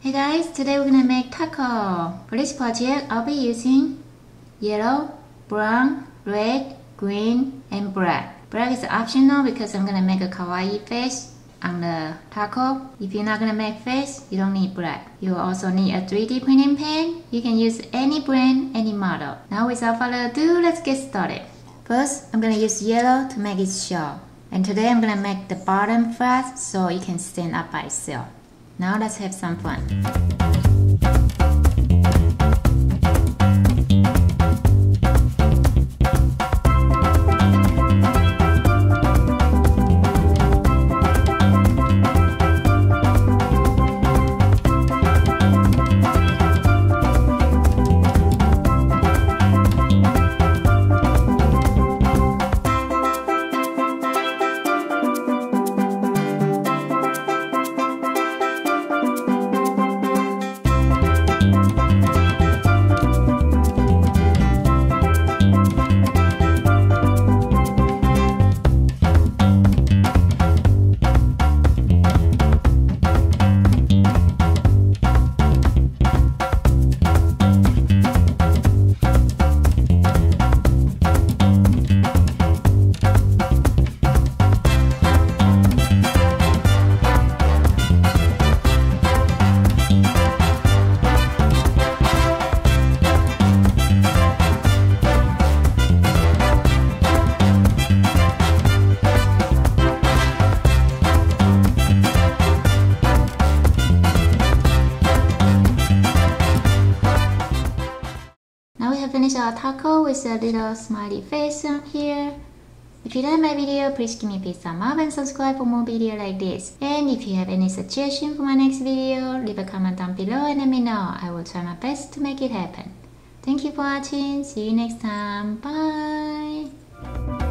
Hey guys, today we're gonna make taco. For this project, I'll be using yellow, brown, red, green, and black. Black is optional because I'm gonna make a kawaii face on the taco. If you're not gonna make face, you don't need black. You will also need a 3D printing pen. You can use any brand, any model. Now without further ado, let's get started. First, I'm gonna use yellow to make its shell. And today I'm gonna make the bottom flat so it can stand up by itself. Now let's have some fun. Finish our taco with a little smiley face on here. If you like my video, please give me a big thumb up and subscribe for more videos like this. And if you have any suggestion for my next video, leave a comment down below and let me know. I will try my best to make it happen. Thank you for watching. See you next time. Bye.